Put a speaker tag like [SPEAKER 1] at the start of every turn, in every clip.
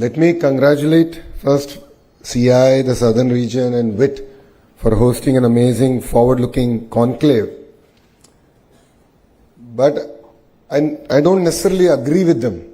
[SPEAKER 1] Let me congratulate first CII, the Southern Region, and WIT for hosting an amazing forward-looking conclave. But I don't necessarily agree with them.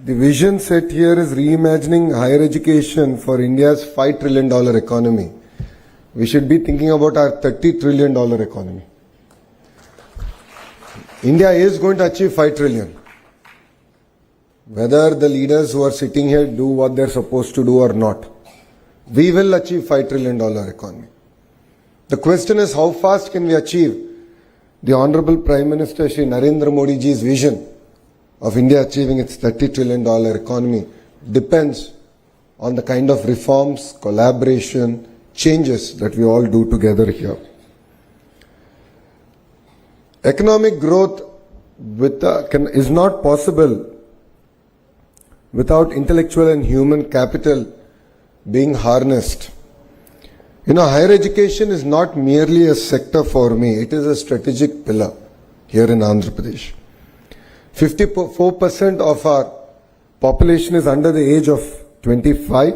[SPEAKER 1] The vision set here is reimagining higher education for India's $5 trillion economy. We should be thinking about our $30 trillion economy. India is going to achieve 5 trillion. Whether the leaders who are sitting here do what they're supposed to do or not, we will achieve $5 trillion economy. The question is, how fast can we achieve the Honorable Prime Minister Shri Narendra Modi ji's vision of India achieving its $30 trillion economy depends on the kind of reforms, collaboration, changes that we all do together here. Economic growth is not possible without intellectual and human capital being harnessed. Higher education is not merely a sector for me, it is a strategic pillar here in Andhra Pradesh. 54% of our population is under the age of 25,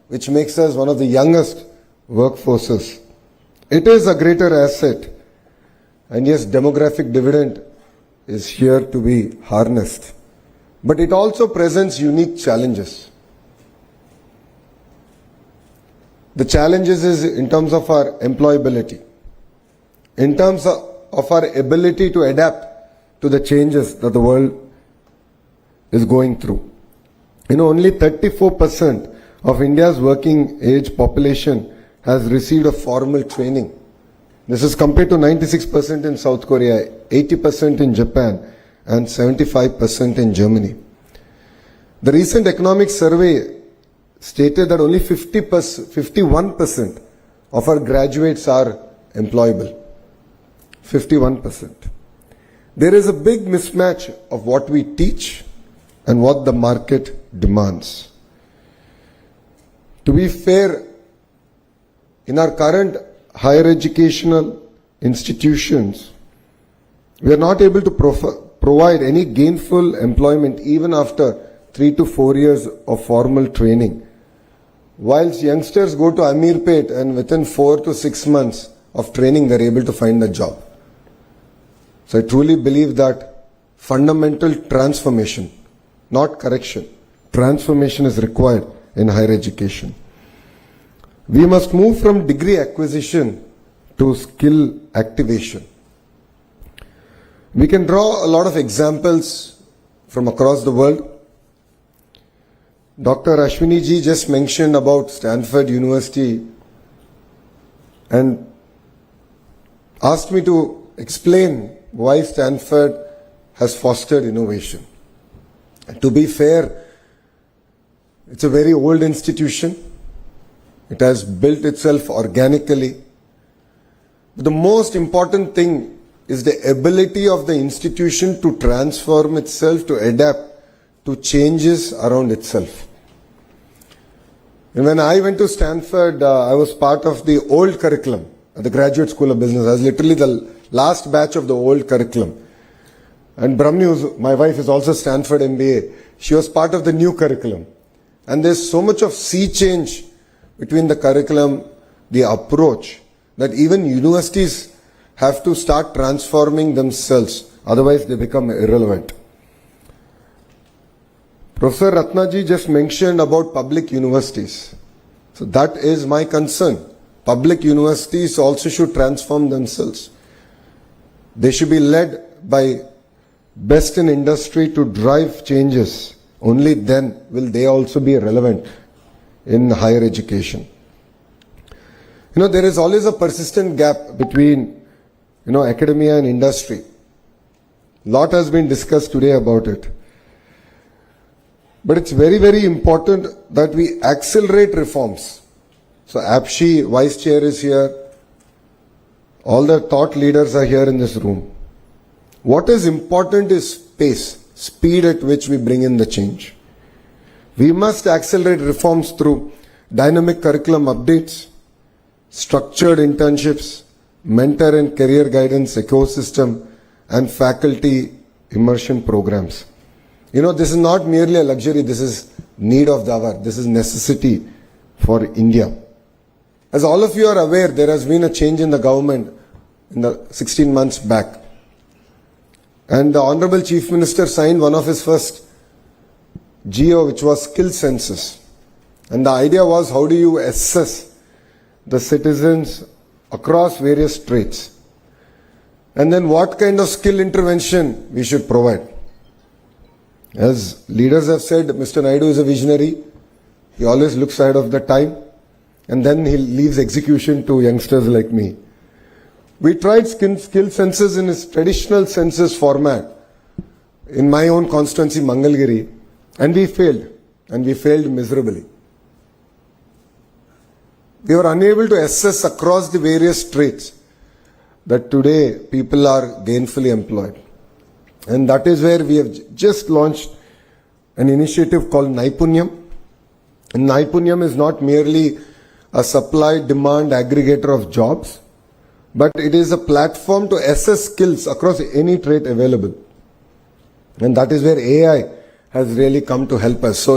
[SPEAKER 1] which makes us one of the youngest workforces. It is a greater asset, and yes, demographic dividend is here to be harnessed. But it also presents unique challenges. The challenges is in terms of our employability, in terms of our ability to adapt to the changes that the world is going through. Only 34% of India's working age population has received a formal training. This is compared to 96% in South Korea, 80% in Japan, and 75% in Germany. The recent economic survey stated that only 51% of our graduates are employable. 51%. There is a big mismatch of what we teach and what the market demands. To be fair, in our current higher educational institutions, we are not able to provide any gainful employment even after 3 to 4 years of formal training. Whilst youngsters go to Amirpet and within 4 to 6 months of training they are able to find a job. So I truly believe that fundamental transformation, not correction, transformation is required in higher education. We must move from degree acquisition to skill activation. We can draw a lot of examples from across the world. Dr. Ashwini ji just mentioned about Stanford University and asked me to explain why Stanford has fostered innovation. And to be fair, it's a very old institution. It has built itself organically. But the most important thing is the ability of the institution to transform itself, to adapt to changes around itself. And when I went to Stanford, I was part of the old curriculum at the Graduate School of Business. I was literally the last batch of the old curriculum. And Brahmni, my wife, is also Stanford MBA. She was part of the new curriculum. And there's so much of sea change between the curriculum, the approach, that even universities have to start transforming themselves. Otherwise, they become irrelevant. Professor Ratnaji just mentioned about public universities. So that is my concern. Public universities also should transform themselves. They should be led by best in industry to drive changes. Only then will they also be relevant in higher education. There is always a persistent gap between, academia and industry. A lot has been discussed today about it. But it's very, very important that we accelerate reforms. So APSHI, Vice Chair, is here. All the thought leaders are here in this room. What is important is pace, speed at which we bring in the change. We must accelerate reforms through dynamic curriculum updates, structured internships, mentor and career guidance ecosystem, and faculty immersion programs. This is not merely a luxury, this is need of the hour, this is necessity for India. As all of you are aware, there has been a change in the government in the 16 months back. And the Honorable Chief Minister signed one of his first GO, which was skill census. And the idea was, how do you assess the citizens across various trades? And then what kind of skill intervention we should provide? As leaders have said, Mr. Naidu is a visionary. He always looks ahead of the time. And then he leaves execution to youngsters like me. We tried skill census in its traditional census format in my own constituency, Mangalgiri, and we failed. And we failed miserably. We were unable to assess across the various trades that today people are gainfully employed. And that is where we have just launched an initiative called Naipunyam. And Naipunyam is not merely a supply-demand aggregator of jobs, but it is a platform to assess skills across any trade available. And that is where AI has really come to help us. So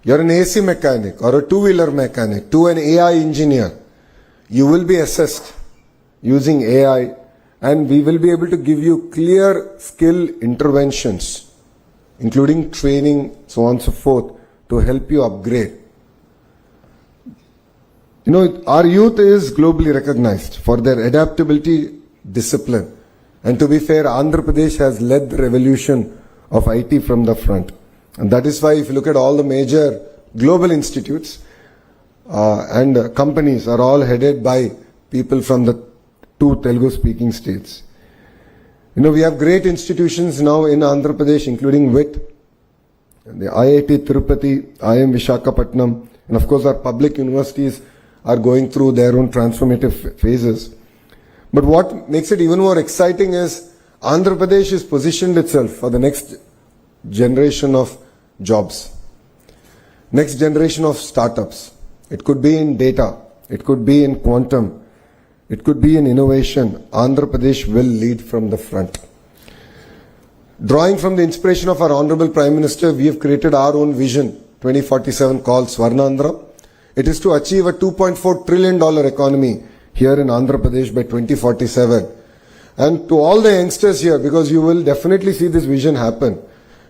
[SPEAKER 1] you're an AC mechanic or a two-wheeler mechanic to an AI engineer, you will be assessed using AI, and we will be able to give you clear skill interventions, including training, so on and so forth, to help you upgrade. Our youth is globally recognized for their adaptability, discipline. And to be fair, Andhra Pradesh has led the revolution of IT from the front. And that is why if you look at all the major global institutes and companies are all headed by people from the two Telugu-speaking states. We have great institutions now in Andhra Pradesh, including WIT, the IIT Tirupati, IIM Visakhapatnam, and of course our public universities are going through their own transformative phases. But what makes it even more exciting is Andhra Pradesh has positioned itself for the next generation of jobs, next generation of startups. It could be in data, it could be in quantum, it could be in innovation. Andhra Pradesh will lead from the front. Drawing from the inspiration of our Honorable Prime Minister, we have created our own vision 2047 called Swarnandhra. It is to achieve a $2.4 trillion economy here in Andhra Pradesh by 2047. And to all the youngsters here, because you will definitely see this vision happen,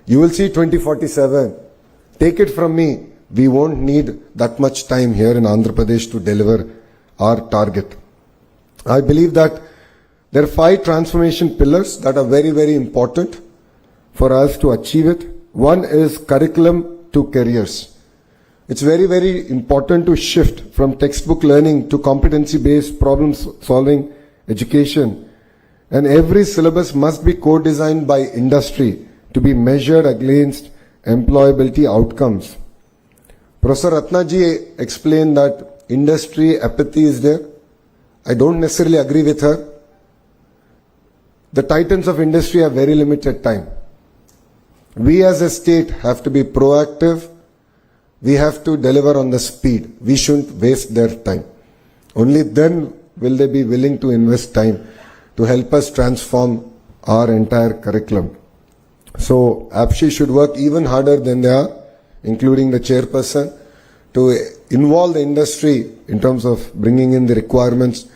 [SPEAKER 1] you will see 2047. Take it from me, we won't need that much time here in Andhra Pradesh to deliver our target. I believe that there are 5 transformation pillars that are very, very important for us to achieve it. One is curriculum to careers. It's very, very important to shift from textbook learning to competency-based problem-solving education. And every syllabus must be co-designed by industry to be measured against employability outcomes. Professor Ratnaji explained that industry apathy is there. I don't necessarily agree with her. The titans of industry have very limited time. We as a state have to be proactive. We have to deliver on the speed. We shouldn't waste their time. Only then will they be willing to invest time to help us transform our entire curriculum. So APSHI should work even harder than they are, including the chairperson, to involve the industry in terms of bringing in the requirements,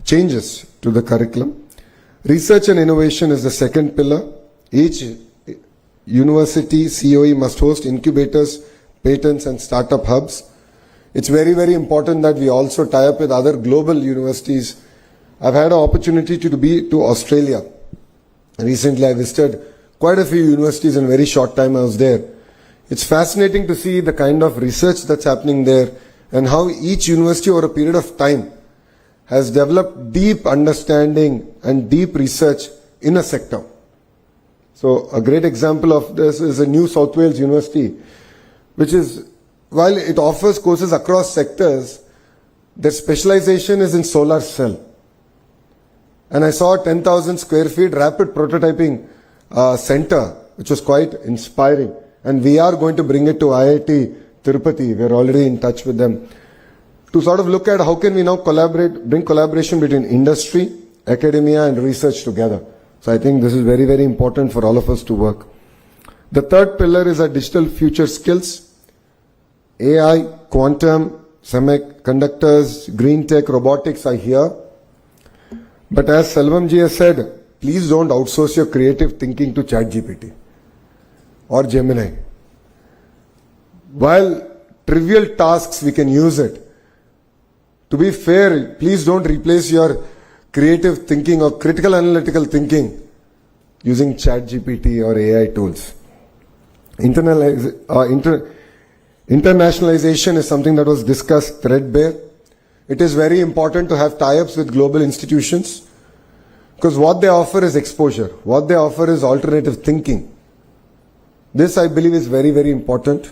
[SPEAKER 1] changes to the curriculum. Research and innovation is the second pillar. Each university COE must host incubators, patents and startup hubs. It's very, very important that we also tie up with other global universities. I've had an opportunity to be to Australia. Recently I visited quite a few universities in a very short time I was there. It's fascinating to see the kind of research that's happening there and how each university over a period of time has developed deep understanding and deep research in a sector. So a great example of this is a New South Wales University, which is, while it offers courses across sectors, their specialization is in solar cell. And I saw a 10,000 square feet rapid prototyping center, which was quite inspiring. And we are going to bring it to IIT Tirupati. We're already in touch with them to sort of look at how can we now bring collaboration between industry, academia and research together. So I think this is very, very important for all of us to work. The third pillar is our digital future skills. AI, quantum, semiconductors, green tech, robotics are here. But as Selvam has said, please don't outsource your creative thinking to ChatGPT or Gemini. While trivial tasks, we can use it. To be fair, please don't replace your creative thinking or critical analytical thinking using ChatGPT or AI tools. Internationalization is something that was discussed threadbare. It is very important to have tie-ups with global institutions because what they offer is exposure. What they offer is alternative thinking. This, I believe, is very, very important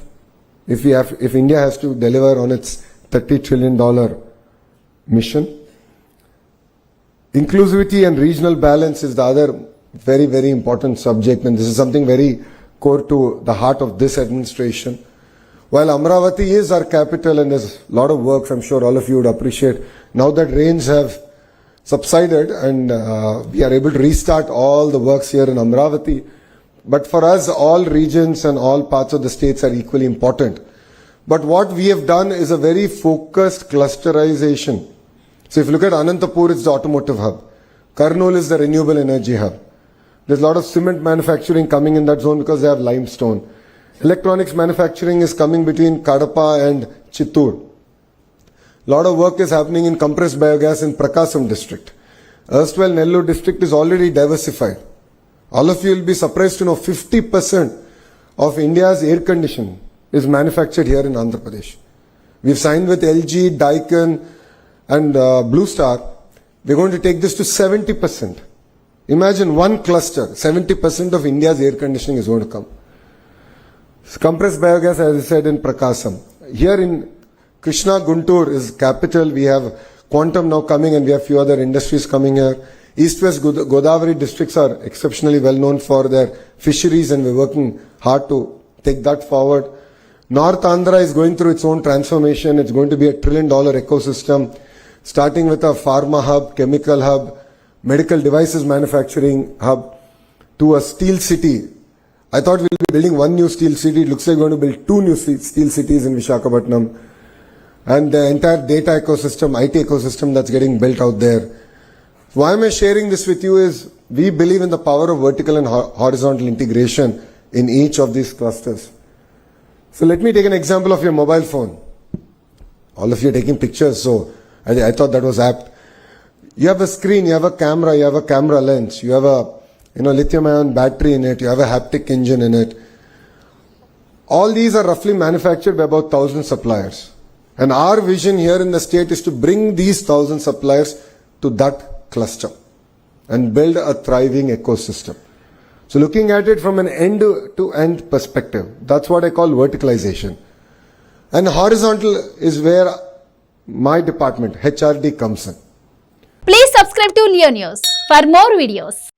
[SPEAKER 1] if India has to deliver on its $30 trillion mission. Inclusivity and regional balance is the other very, very important subject, and this is something very core to the heart of this administration. While Amaravati is our capital and there's a lot of work, I'm sure all of you would appreciate, now that rains have subsided and we are able to restart all the works here in Amaravati. But for us, all regions and all parts of the states are equally important. But what we have done is a very focused clusterization. So if you look at Anantapur, it's the automotive hub. Kurnool is the renewable energy hub. There's a lot of cement manufacturing coming in that zone because they have limestone. Electronics manufacturing is coming between Kadapa and Chittoor. A lot of work is happening in compressed biogas in Prakasam district. Erstwhile Nellore district is already diversified. All of you will be surprised to know 50% of India's air conditioning is manufactured here in Andhra Pradesh. We've signed with LG, Daikin and Blue Star. We're going to take this to 70%. Imagine one cluster, 70% of India's air conditioning is going to come. Compressed biogas, as I said, in Prakasam. Here in Krishna Guntur is capital. We have quantum now coming and we have few other industries coming here. East-West Godavari districts are exceptionally well known for their fisheries and we're working hard to take that forward. North Andhra is going through its own transformation. It's going to be a $1 trillion ecosystem, starting with a pharma hub, chemical hub, medical devices manufacturing hub, to a steel city. I thought we'll be building one new steel city. It looks like we're going to build 2 new steel cities in Visakhapatnam. And the entire data ecosystem, IT ecosystem that's getting built out there. Why am I sharing this with you is we believe in the power of vertical and horizontal integration in each of these clusters. So let me take an example of your mobile phone. All of you are taking pictures, so I thought that was apt. You have a screen, you have a camera lens, you have a lithium-ion battery in it, you have a haptic engine in it. All these are roughly manufactured by about 1,000 suppliers. And our vision here in the state is to bring these 1,000 suppliers to that cluster and build a thriving ecosystem. So looking at it from an end-to-end perspective, that's what I call verticalization. And horizontal is where my department, HRD, comes in.
[SPEAKER 2] Please subscribe to Leo News for more videos.